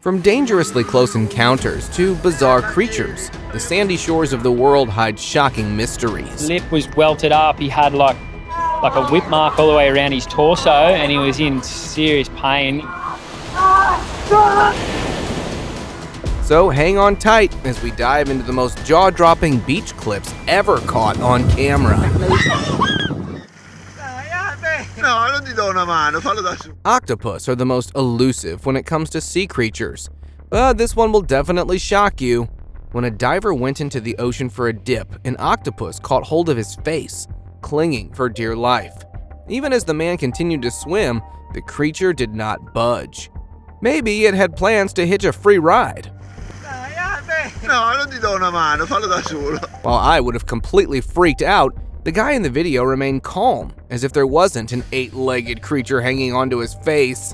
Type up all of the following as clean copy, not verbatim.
From dangerously close encounters to bizarre creatures, the sandy shores of the world hide shocking mysteries. Lip was welted up. He had like a whip mark all the way around his torso, and he was in serious pain. So hang on tight as we dive into the most jaw-dropping beach clips ever caught on camera. Octopus are the most elusive when it comes to sea creatures, but this one will definitely shock you. When a diver went into the ocean for a dip, an octopus caught hold of his face, clinging for dear life. Even as the man continued to swim, the creature did not budge. Maybe it had plans to hitch a free ride. While I would have completely freaked out, the guy in the video remained calm, as if there wasn't an 8-legged creature hanging onto his face.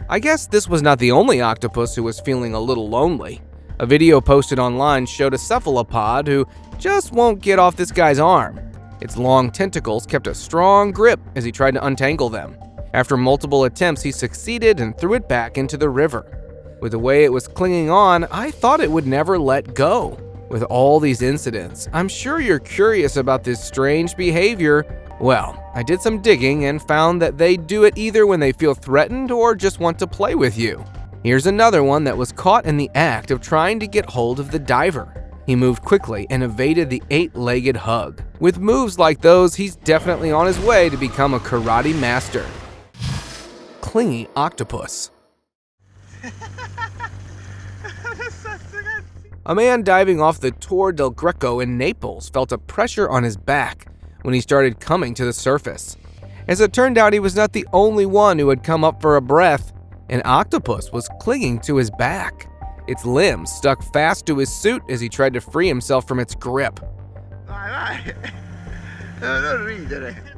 I guess this was not the only octopus who was feeling a little lonely. A video posted online showed a cephalopod who just won't get off this guy's arm. Its long tentacles kept a strong grip as he tried to untangle them. After multiple attempts, he succeeded and threw it back into the river. With the way it was clinging on, I thought it would never let go. With all these incidents, I'm sure you're curious about this strange behavior. Well, I did some digging and found that they do it either when they feel threatened or just want to play with you. Here's another one that was caught in the act of trying to get hold of the diver. He moved quickly and evaded the 8-legged hug. With moves like those, he's definitely on his way to become a karate master. Clingy octopus. A man diving off the Torre del Greco in Naples felt a pressure on his back when he started coming to the surface. As it turned out, he was not the only one who had come up for a breath. An octopus was clinging to his back. Its limbs stuck fast to his suit as he tried to free himself from its grip.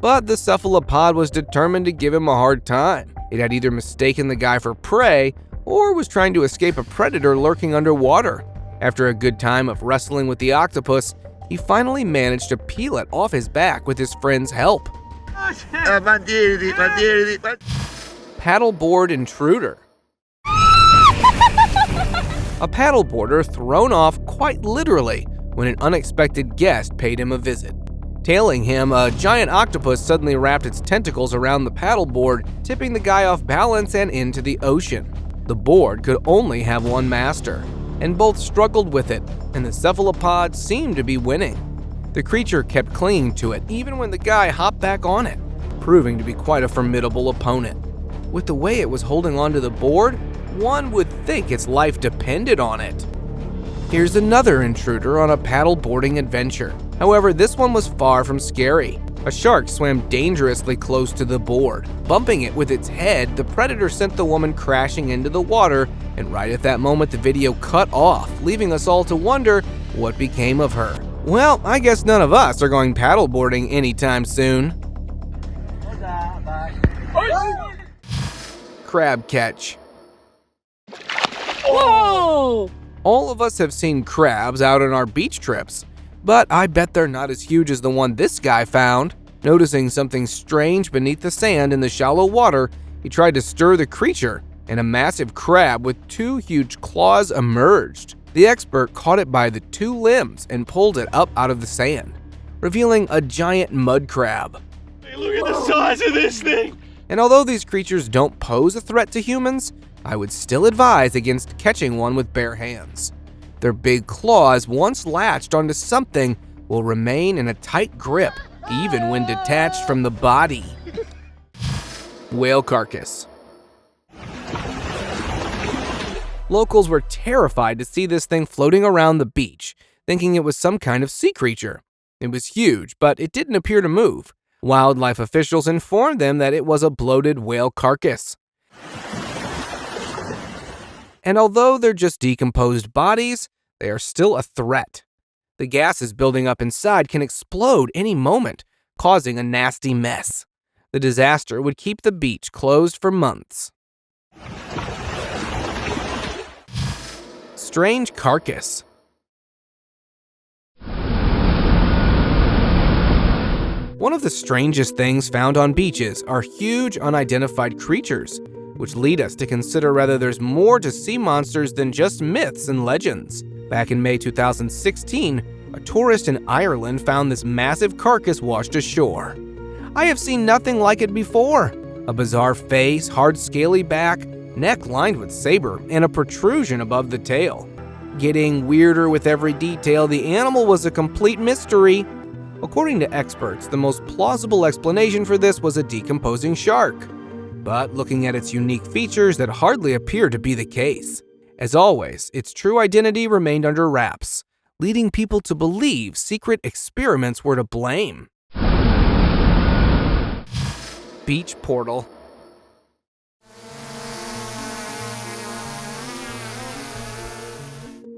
But the cephalopod was determined to give him a hard time. It had either mistaken the guy for prey or was trying to escape a predator lurking underwater. After a good time of wrestling with the octopus, he finally managed to peel it off his back with his friend's help. Paddleboard intruder. A paddleboarder thrown off quite literally when an unexpected guest paid him a visit. Tailing him, a giant octopus suddenly wrapped its tentacles around the paddleboard, tipping the guy off balance and into the ocean. The board could only have one master, and both struggled with it, and the cephalopod seemed to be winning. The creature kept clinging to it even when the guy hopped back on it, proving to be quite a formidable opponent. With the way it was holding onto the board, one would think its life depended on it. Here's another intruder on a paddleboarding adventure. However, this one was far from scary. A shark swam dangerously close to the board. Bumping it with its head, the predator sent the woman crashing into the water, and right at that moment the video cut off, leaving us all to wonder what became of her. Well, I guess none of us are going paddleboarding anytime soon. Crab catch. Whoa! All of us have seen crabs out on our beach trips, but I bet they're not as huge as the one this guy found. Noticing something strange beneath the sand in the shallow water, he tried to stir the creature, and a massive crab with 2 huge claws emerged. The expert caught it by the 2 limbs and pulled it up out of the sand, revealing a giant mud crab. Hey, look at the size of this thing! And although these creatures don't pose a threat to humans, I would still advise against catching one with bare hands. Their big claws, once latched onto something, will remain in a tight grip, even when detached from the body. Whale carcass. Locals were terrified to see this thing floating around the beach, thinking it was some kind of sea creature. It was huge, but it didn't appear to move. Wildlife officials informed them that it was a bloated whale carcass. And although they're just decomposed bodies, they are still a threat. The gases building up inside can explode any moment, causing a nasty mess. The disaster would keep the beach closed for months. Strange carcass. One of the strangest things found on beaches are huge unidentified creatures. which lead us to consider whether there's more to sea monsters than just myths and legends. Back in May 2016, a tourist in Ireland found this massive carcass washed ashore. I have seen nothing like it before. A bizarre face, hard scaly back, neck lined with saber, and a protrusion above the tail. Getting weirder with every detail, the animal was a complete mystery. According to experts, the most plausible explanation for this was a decomposing shark. But looking at its unique features, that hardly appear to be the case. As always, its true identity remained under wraps, leading people to believe secret experiments were to blame. Beach portal.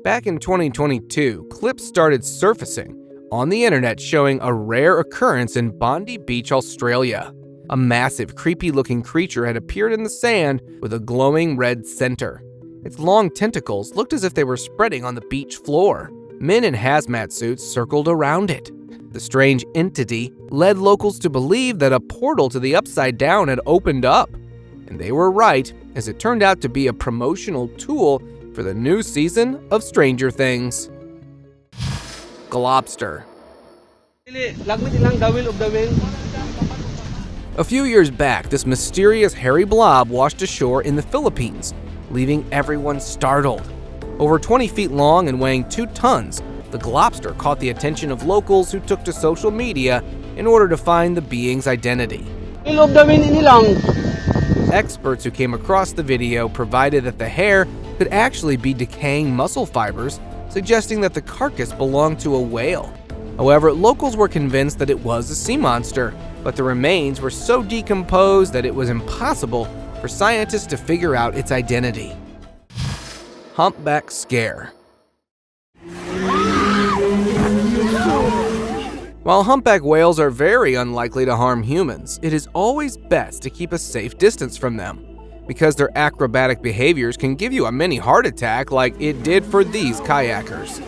Back in 2022, clips started surfacing on the internet showing a rare occurrence in Bondi Beach, Australia. A massive, creepy-looking creature had appeared in the sand with a glowing red center. Its long tentacles looked as if they were spreading on the beach floor. Men in hazmat suits circled around it. The strange entity led locals to believe that a portal to the Upside Down had opened up. And they were right, as it turned out to be a promotional tool for the new season of Stranger Things. Globster. A few years back, this mysterious hairy blob washed ashore in the Philippines, leaving everyone startled. Over 20 feet long and weighing 2 tons, the globster caught the attention of locals who took to social media in order to find the being's identity. Experts who came across the video provided that the hair could actually be decaying muscle fibers, suggesting that the carcass belonged to a whale. However, locals were convinced that it was a sea monster, but the remains were so decomposed that it was impossible for scientists to figure out its identity. Humpback scare. While humpback whales are very unlikely to harm humans, it is always best to keep a safe distance from them, because their acrobatic behaviors can give you a mini heart attack like it did for these kayakers.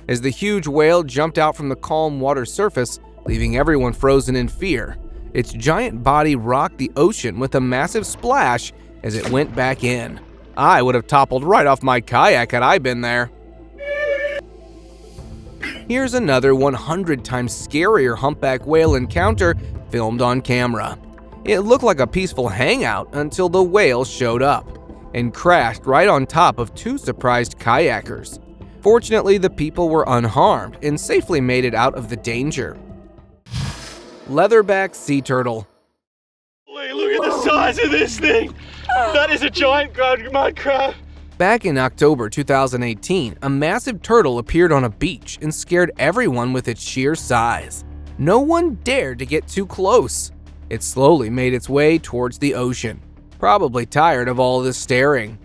As the huge whale jumped out from the calm water surface, leaving everyone frozen in fear, its giant body rocked the ocean with a massive splash as it went back in. I would have toppled right off my kayak had I been there. Here's another 100 times scarier humpback whale encounter filmed on camera. It looked like a peaceful hangout until the whale showed up and crashed right on top of 2 surprised kayakers. Fortunately, the people were unharmed and safely made it out of the danger. Leatherback sea turtle. Wait, look at the size of this thing! That is a giant mud crab! Back in October 2018, a massive turtle appeared on a beach and scared everyone with its sheer size. No one dared to get too close. It slowly made its way towards the ocean, probably tired of all this staring.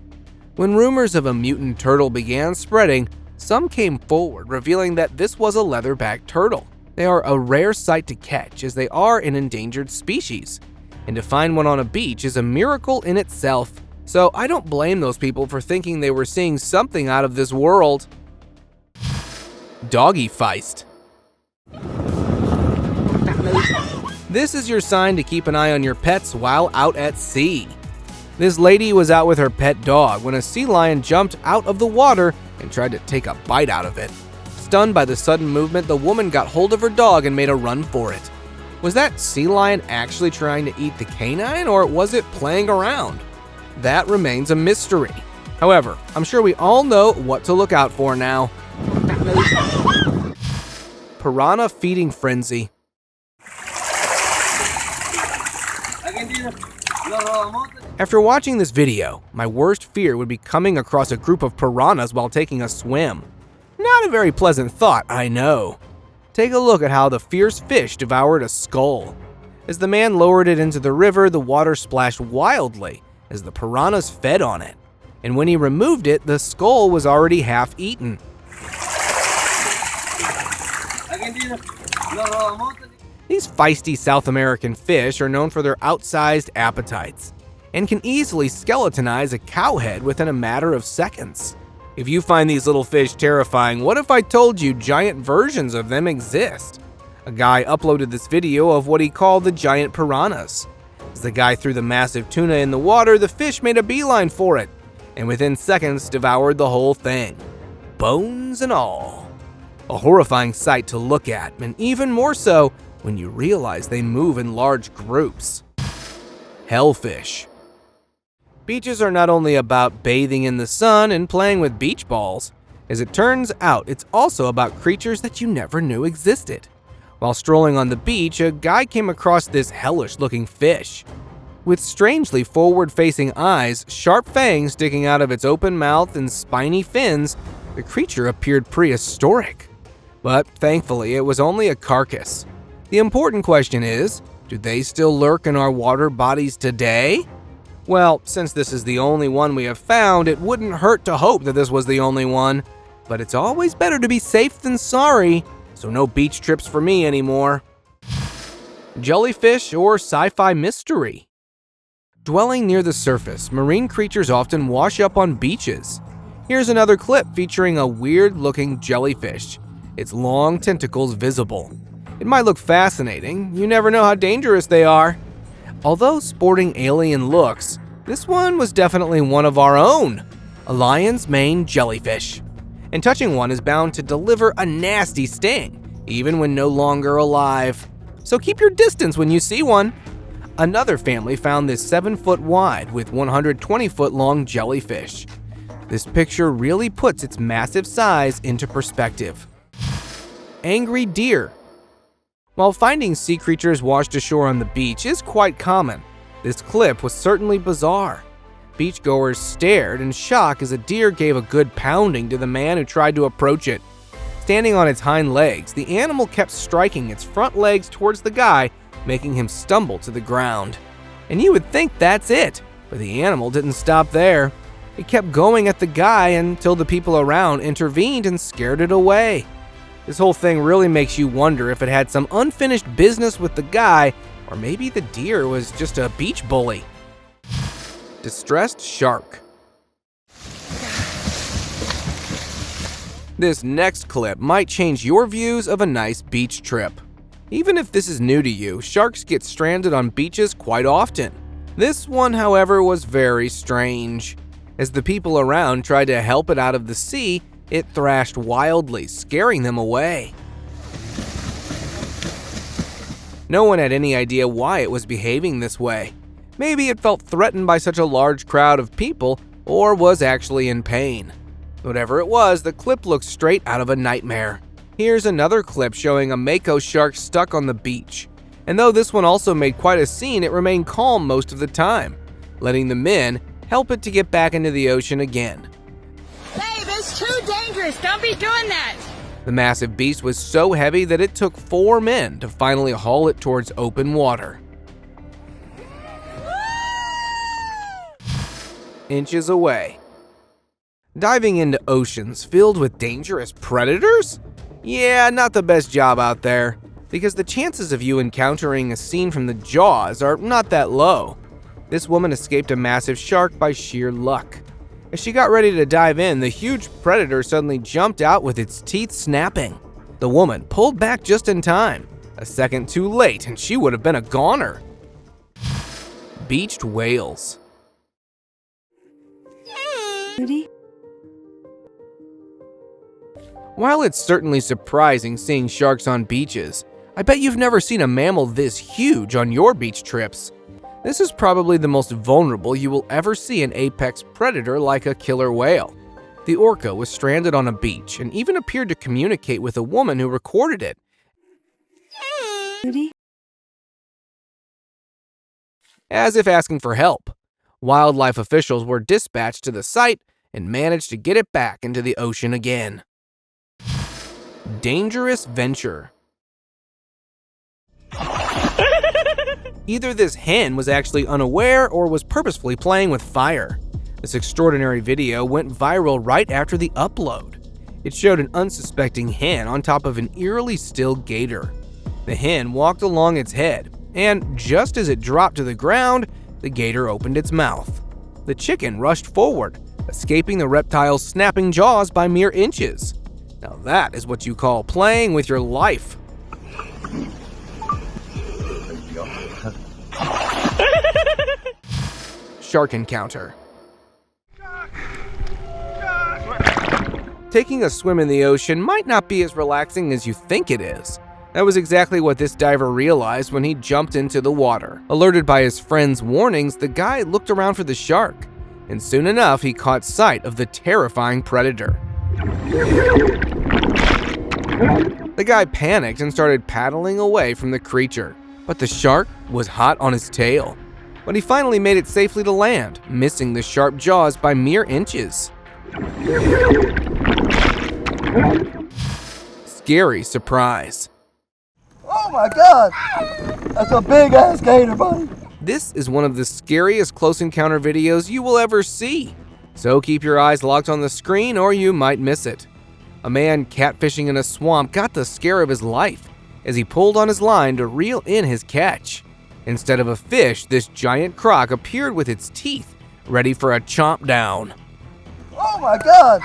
When rumors of a mutant turtle began spreading, some came forward revealing that this was a leatherback turtle. They are a rare sight to catch as they are an endangered species, and to find one on a beach is a miracle in itself. So I don't blame those people for thinking they were seeing something out of this world. Doggy feist. This is your sign to keep an eye on your pets while out at sea. This lady was out with her pet dog when a sea lion jumped out of the water and tried to take a bite out of it. Stunned by the sudden movement, the woman got hold of her dog and made a run for it. Was that sea lion actually trying to eat the canine, or was it playing around? That remains a mystery. However, I'm sure we all know what to look out for now. Piranha feeding frenzy. After watching this video, my worst fear would be coming across a group of piranhas while taking a swim. Not a very pleasant thought, I know. Take a look at how the fierce fish devoured a skull. As the man lowered it into the river, the water splashed wildly as the piranhas fed on it. And when he removed it, the skull was already half eaten. These feisty South American fish are known for their outsized appetites and can easily skeletonize a cow head within a matter of seconds. If you find these little fish terrifying, what if I told you giant versions of them exist? A guy uploaded this video of what he called the giant piranhas. As the guy threw the massive tuna in the water, the fish made a beeline for it, and within seconds devoured the whole thing, bones and all. A horrifying sight to look at, and even more so when you realize they move in large groups. Hellfish. Beaches are not only about bathing in the sun and playing with beach balls. As it turns out, it's also about creatures that you never knew existed. While strolling on the beach, a guy came across this hellish-looking fish. With strangely forward-facing eyes, sharp fangs sticking out of its open mouth, and spiny fins, the creature appeared prehistoric. But thankfully, it was only a carcass. The important question is, do they still lurk in our water bodies today? Well, since this is the only one we have found, it wouldn't hurt to hope that this was the only one. But it's always better to be safe than sorry, so no beach trips for me anymore. Jellyfish or sci-fi mystery. Dwelling near the surface, marine creatures often wash up on beaches. Here's another clip featuring a weird-looking jellyfish, its long tentacles visible. It might look fascinating, you never know how dangerous they are. Although sporting alien looks, this one was definitely one of our own, a lion's mane jellyfish. And touching one is bound to deliver a nasty sting, even when no longer alive. So keep your distance when you see one. Another family found this 7-foot wide with 120-foot long jellyfish. This picture really puts its massive size into perspective. Angry deer. While finding sea creatures washed ashore on the beach is quite common, this clip was certainly bizarre. Beachgoers stared in shock as a deer gave a good pounding to the man who tried to approach it. Standing on its hind legs, the animal kept striking its front legs towards the guy, making him stumble to the ground. And you would think that's it, but the animal didn't stop there. It kept going at the guy until the people around intervened and scared it away. This whole thing really makes you wonder if it had some unfinished business with the guy, or maybe the deer was just a beach bully. Distressed shark. This next clip might change your views of a nice beach trip. Even if this is new to you, sharks get stranded on beaches quite often. This one, however, was very strange. As the people around tried to help it out of the sea, it thrashed wildly, scaring them away. No one had any idea why it was behaving this way. Maybe it felt threatened by such a large crowd of people, or was actually in pain. Whatever it was, the clip looked straight out of a nightmare. Here's another clip showing a mako shark stuck on the beach. And though this one also made quite a scene, it remained calm most of the time, letting the men help it to get back into the ocean again. Babe, it's too dangerous. Don't be doing that. The massive beast was so heavy that it took 4 men to finally haul it towards open water. Inches away. Diving into oceans filled with dangerous predators? Yeah, not the best job out there, because the chances of you encountering a scene from the Jaws are not that low. This woman escaped a massive shark by sheer luck. As she got ready to dive in, the huge predator suddenly jumped out with its teeth snapping. The woman pulled back just in time. A second too late, and she would have been a goner. Beached whales. While it's certainly surprising seeing sharks on beaches, I bet you've never seen a mammal this huge on your beach trips. This is probably the most vulnerable you will ever see an apex predator like a killer whale. The orca was stranded on a beach and even appeared to communicate with a woman who recorded it. As if asking for help. Wildlife officials were dispatched to the site and managed to get it back into the ocean again. Dangerous venture. Either this hen was actually unaware or was purposefully playing with fire. This extraordinary video went viral right after the upload. It showed an unsuspecting hen on top of an eerily still gator. The hen walked along its head, and just as it dropped to the ground, the gator opened its mouth. The chicken rushed forward, escaping the reptile's snapping jaws by mere inches. Now that is what you call playing with your life. shark encounter. Taking a swim in the ocean might not be as relaxing as you think it is. That was exactly what this diver realized when he jumped into the water. Alerted by his friend's warnings, the guy looked around for the shark, and soon enough he caught sight of the terrifying predator. The guy panicked and started paddling away from the creature, but the shark was hot on his tail. But he finally made it safely to land, missing the sharp jaws by mere inches. Scary surprise. Oh my God! That's a big ass gator, buddy! This is one of the scariest close encounter videos you will ever see. So keep your eyes locked on the screen or you might miss it. A man catfishing in a swamp got the scare of his life as he pulled on his line to reel in his catch. Instead of a fish, this giant croc appeared with its teeth, ready for a chomp down. Oh my God!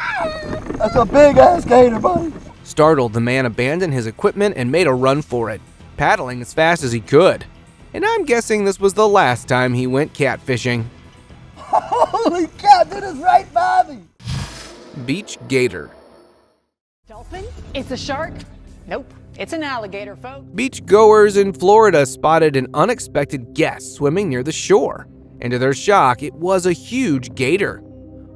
That's a big ass gator, buddy! Startled, the man abandoned his equipment and made a run for it, paddling as fast as he could. And I'm guessing this was the last time he went catfishing. Holy cat, that is right by me! Beach gator. Dolphin? It's a shark? Nope, it's an alligator, folks. Beachgoers in Florida spotted an unexpected guest swimming near the shore, and to their shock, it was a huge gator.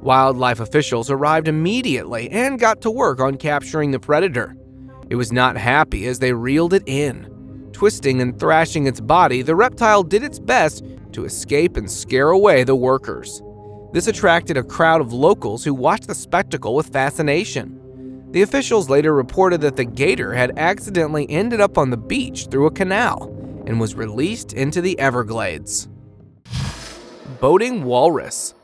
Wildlife officials arrived immediately and got to work on capturing the predator. It was not happy as they reeled it in. Twisting and thrashing its body, the reptile did its best to escape and scare away the workers. This attracted a crowd of locals who watched the spectacle with fascination. The officials later reported that the gator had accidentally ended up on the beach through a canal and was released into the Everglades. Boating walrus.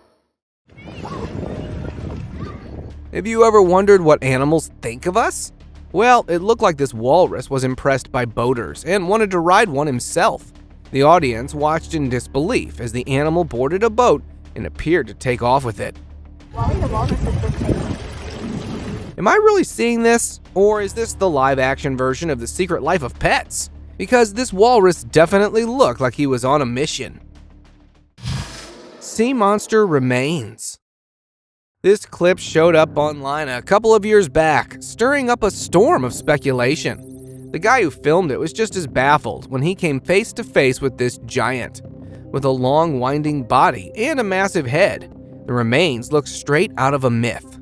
Have you ever wondered what animals think of us? Well, it looked like this walrus was impressed by boaters and wanted to ride one himself. The audience watched in disbelief as the animal boarded a boat and appeared to take off with it. Am I really seeing this? Or is this the live-action version of The Secret Life of Pets? Because this walrus definitely looked like he was on a mission. Sea monster remains. This clip showed up online a couple of years back, stirring up a storm of speculation. The guy who filmed it was just as baffled when he came face to face with this giant. With a long, winding body and a massive head, the remains looked straight out of a myth.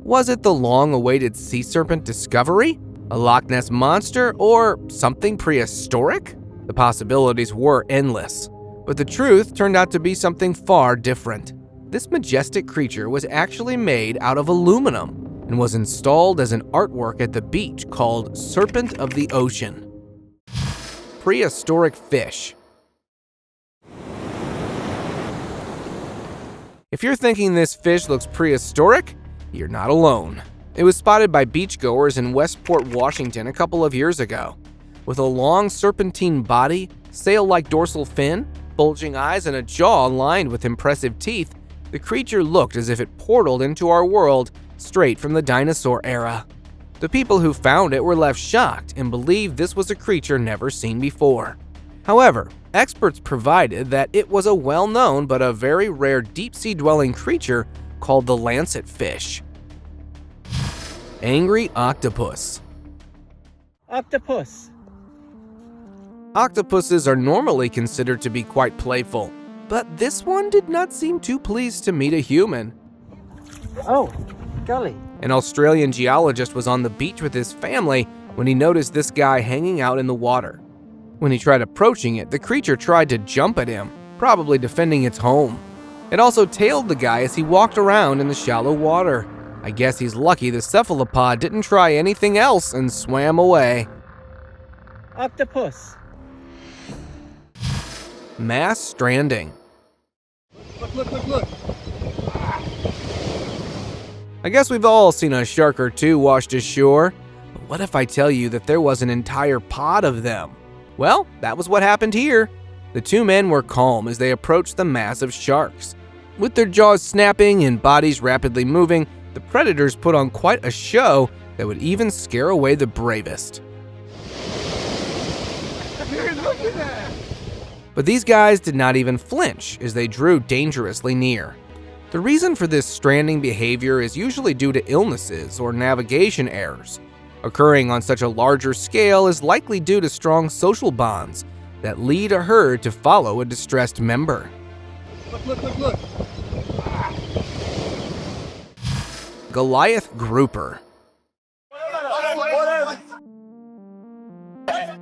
Was it the long-awaited sea serpent discovery, a Loch Ness monster, or something prehistoric? The possibilities were endless, but the truth turned out to be something far different. This majestic creature was actually made out of aluminum and was installed as an artwork at the beach called Serpent of the Ocean. Prehistoric fish. If you're thinking this fish looks prehistoric, you're not alone. It was spotted by beachgoers in Westport, Washington a couple of years ago. With a long serpentine body, sail-like dorsal fin, bulging eyes, and a jaw lined with impressive teeth, the creature looked as if it portaled into our world straight from the dinosaur era. The people who found it were left shocked and believed this was a creature never seen before. However, experts provided that it was a well-known but a very rare deep-sea dwelling creature called the lancet fish. Angry octopus. Octopus. Octopuses are normally considered to be quite playful, but this one did not seem too pleased to meet a human. Oh, golly. An Australian geologist was on the beach with his family when he noticed this guy hanging out in the water. When he tried approaching it, the creature tried to jump at him, probably defending its home. It also tailed the guy as he walked around in the shallow water. I guess he's lucky the cephalopod didn't try anything else and swam away. Octopus. Mass stranding. Look. I guess we've all seen a shark or two washed ashore, but what if I tell you that there was an entire pod of them? Well, that was what happened here. The two men were calm as they approached the mass of sharks. With their jaws snapping and bodies rapidly moving, the predators put on quite a show that would even scare away the bravest. But these guys did not even flinch as they drew dangerously near. The reason for this stranding behavior is usually due to illnesses or navigation errors. Occurring on such a larger scale is likely due to strong social bonds that lead a herd to follow a distressed member. Look. Goliath grouper.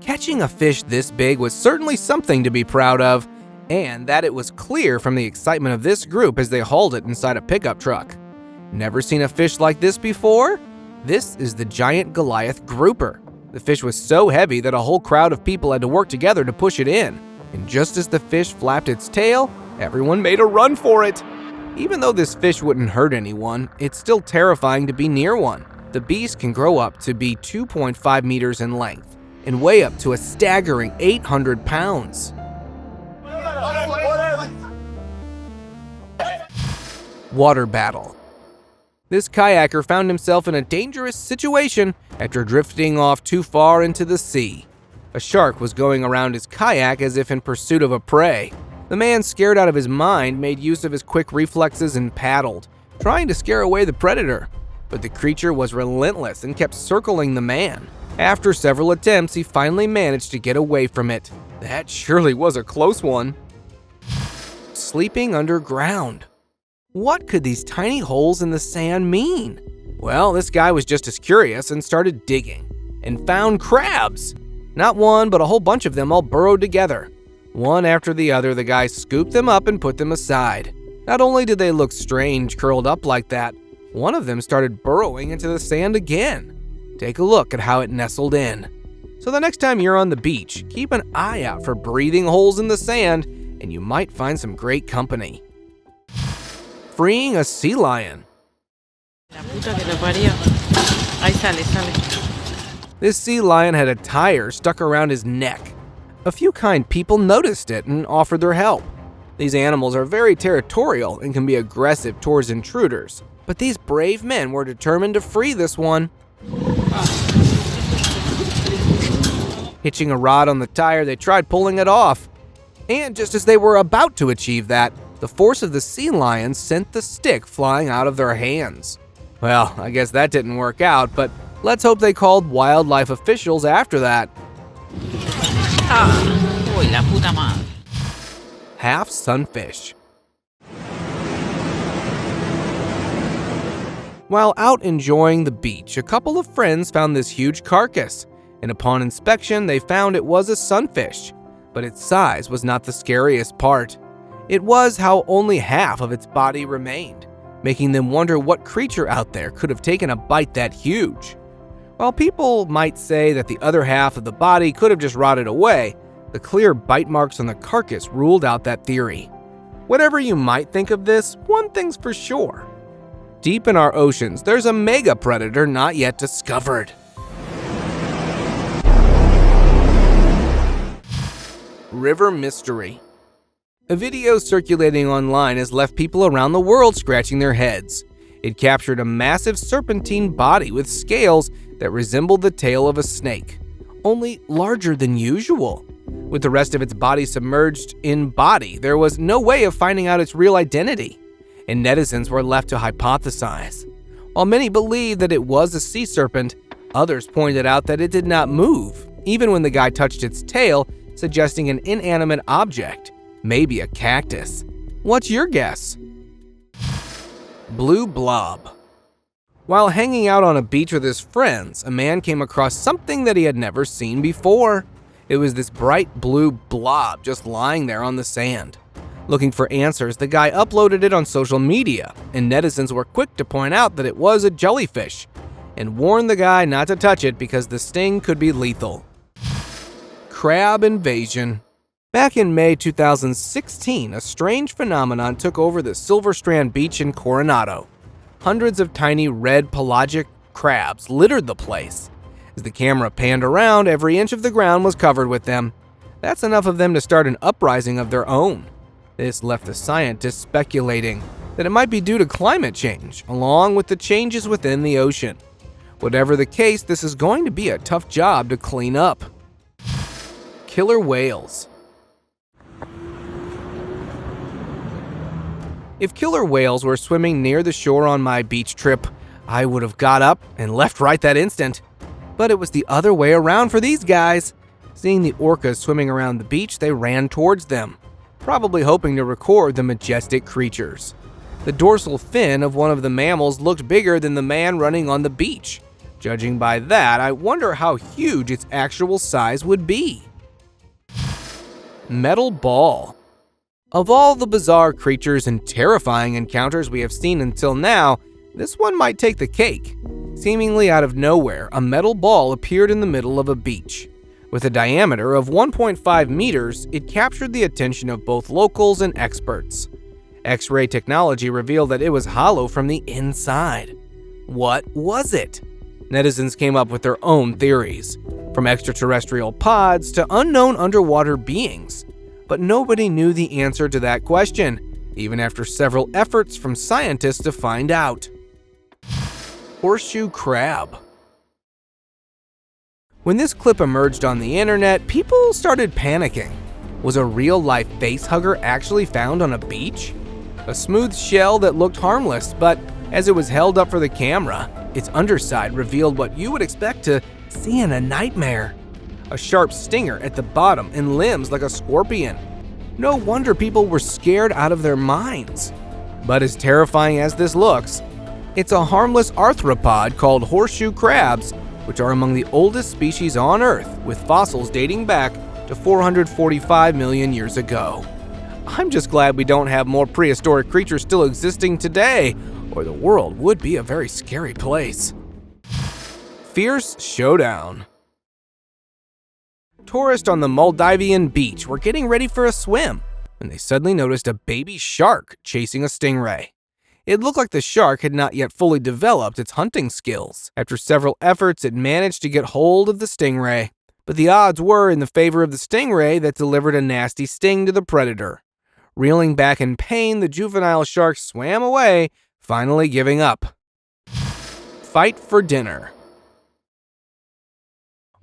Catching a fish this big was certainly something to be proud of, and that it was clear from the excitement of this group as they hauled it inside a pickup truck. Never seen a fish like this before? This is the giant Goliath grouper. The fish was so heavy that a whole crowd of people had to work together to push it in. And just as the fish flapped its tail, everyone made a run for it. Even though this fish wouldn't hurt anyone, it's still terrifying to be near one. The beast can grow up to be 2.5 meters in length and weigh up to a staggering 800 pounds. Water battle. This kayaker found himself in a dangerous situation after drifting off too far into the sea. A shark was going around his kayak as if in pursuit of a prey. The man, scared out of his mind, made use of his quick reflexes and paddled, trying to scare away the predator. But the creature was relentless and kept circling the man. After several attempts, he finally managed to get away from it. That surely was a close one. Sleeping underground. What could these tiny holes in the sand mean? Well, this guy was just as curious and started digging and found crabs. Not one, but a whole bunch of them all burrowed together. One after the other, the guy scooped them up and put them aside. Not only did they look strange curled up like that, one of them started burrowing into the sand again. Take a look at how it nestled in. So the next time you're on the beach, keep an eye out for breathing holes in the sand, and you might find some great company. Freeing a sea lion. This sea lion had a tire stuck around his neck. A few kind people noticed it and offered their help. These animals are very territorial and can be aggressive towards intruders, but these brave men were determined to free this one. Hitching a rod on the tire, they tried pulling it off. And just as they were about to achieve that, the force of the sea lion sent the stick flying out of their hands. Well, I guess that didn't work out, but let's hope they called wildlife officials after that. Half sunfish. While out enjoying the beach, a couple of friends found this huge carcass, and upon inspection, they found it was a sunfish. But its size was not the scariest part. It was how only half of its body remained, making them wonder what creature out there could have taken a bite that huge. While people might say that the other half of the body could have just rotted away, the clear bite marks on the carcass ruled out that theory. Whatever you might think of this, one thing's for sure. Deep in our oceans, there's a mega predator not yet discovered. River mystery. A video circulating online has left people around the world scratching their heads. It captured a massive serpentine body with scales that resembled the tail of a snake, only larger than usual. With the rest of its body submerged in body, there was no way of finding out its real identity, and netizens were left to hypothesize. While many believed that it was a sea serpent, others pointed out that it did not move, even when the guy touched its tail, suggesting an inanimate object, maybe a cactus. What's your guess? Blue blob. While hanging out on a beach with his friends, a man came across something that he had never seen before. It was this bright blue blob just lying there on the sand. Looking for answers, the guy uploaded it on social media, and netizens were quick to point out that it was a jellyfish, and warned the guy not to touch it because the sting could be lethal. Crab invasion. Back in May 2016, a strange phenomenon took over the Silver Strand Beach in Coronado. Hundreds of tiny red pelagic crabs littered the place. As the camera panned around, every inch of the ground was covered with them. That's enough of them to start an uprising of their own. This left the scientists speculating that it might be due to climate change, along with the changes within the ocean. Whatever the case, this is going to be a tough job to clean up. Killer whales. If killer whales were swimming near the shore on my beach trip, I would have got up and left right that instant. But it was the other way around for these guys. Seeing the orcas swimming around the beach, they ran towards them, probably hoping to record the majestic creatures. The dorsal fin of one of the mammals looked bigger than the man running on the beach. Judging by that, I wonder how huge its actual size would be. Metal ball. Of all the bizarre creatures and terrifying encounters we have seen until now, this one might take the cake. Seemingly out of nowhere, a metal ball appeared in the middle of a beach. With a diameter of 1.5 meters, it captured the attention of both locals and experts. X-ray technology revealed that it was hollow from the inside. What was it? Netizens came up with their own theories, from extraterrestrial pods to unknown underwater beings. But nobody knew the answer to that question, even after several efforts from scientists to find out. Horseshoe crab. When this clip emerged on the internet, people started panicking. Was a real-life facehugger actually found on a beach? A smooth shell that looked harmless, but as it was held up for the camera, its underside revealed what you would expect to see in a nightmare. A sharp stinger at the bottom and limbs like a scorpion. No wonder people were scared out of their minds. But as terrifying as this looks, it's a harmless arthropod called horseshoe crabs, which are among the oldest species on Earth, with fossils dating back to 445 million years ago. I'm just glad we don't have more prehistoric creatures still existing today, or the world would be a very scary place. Fierce showdown. Tourists on the Maldivian beach were getting ready for a swim when they suddenly noticed a baby shark chasing a stingray. It looked like the shark had not yet fully developed its hunting skills. After several efforts, it managed to get hold of the stingray, but the odds were in the favor of the stingray that delivered a nasty sting to the predator. Reeling back in pain, the juvenile shark swam away, finally giving up. Fight for dinner.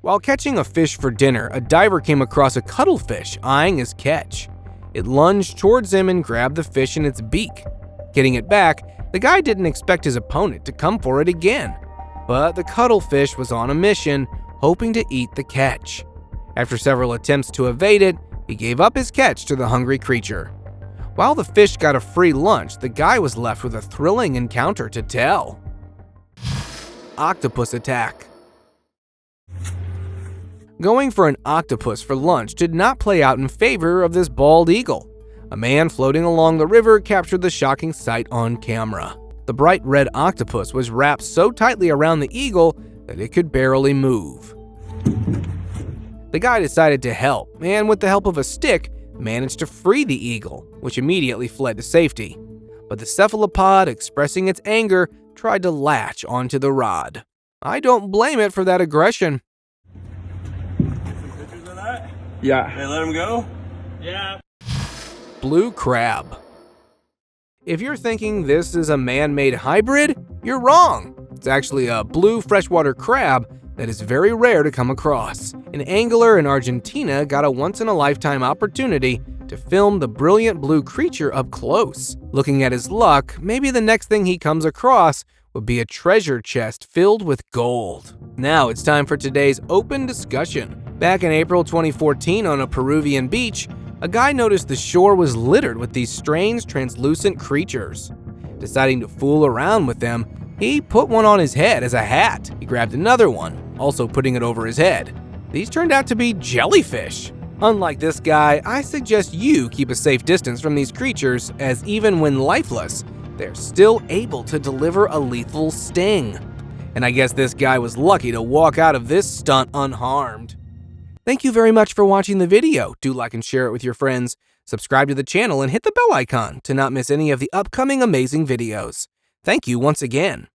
While catching a fish for dinner, a diver came across a cuttlefish eyeing his catch. It lunged towards him and grabbed the fish in its beak. Getting it back, the guy didn't expect his opponent to come for it again. But the cuttlefish was on a mission, hoping to eat the catch. After several attempts to evade it, he gave up his catch to the hungry creature. While the fish got a free lunch, the guy was left with a thrilling encounter to tell. Octopus attack. Going for an octopus for lunch did not play out in favor of this bald eagle. A man floating along the river captured the shocking sight on camera. The bright red octopus was wrapped so tightly around the eagle that it could barely move. The guy decided to help, and with the help of a stick, managed to free the eagle, which immediately fled to safety. But the cephalopod, expressing its anger, tried to latch onto the rod. I don't blame it for that aggression. Pictures of that? Yeah. Hey, let him go? Yeah. Blue crab. If you're thinking this is a man-made hybrid, you're wrong. It's actually a blue freshwater crab that is very rare to come across. An angler in Argentina got a once-in-a-lifetime opportunity to film the brilliant blue creature up close. Looking at his luck, maybe the next thing he comes across would be a treasure chest filled with gold. Now it's time for today's open discussion. Back in April 2014 on a Peruvian beach, a guy noticed the shore was littered with these strange translucent creatures. Deciding to fool around with them, he put one on his head as a hat. He grabbed another one, also putting it over his head. These turned out to be jellyfish. Unlike this guy, I suggest you keep a safe distance from these creatures, as even when lifeless, they're still able to deliver a lethal sting. And I guess this guy was lucky to walk out of this stunt unharmed. Thank you very much for watching the video. Do like and share it with your friends. Subscribe to the channel and hit the bell icon to not miss any of the upcoming amazing videos. Thank you once again.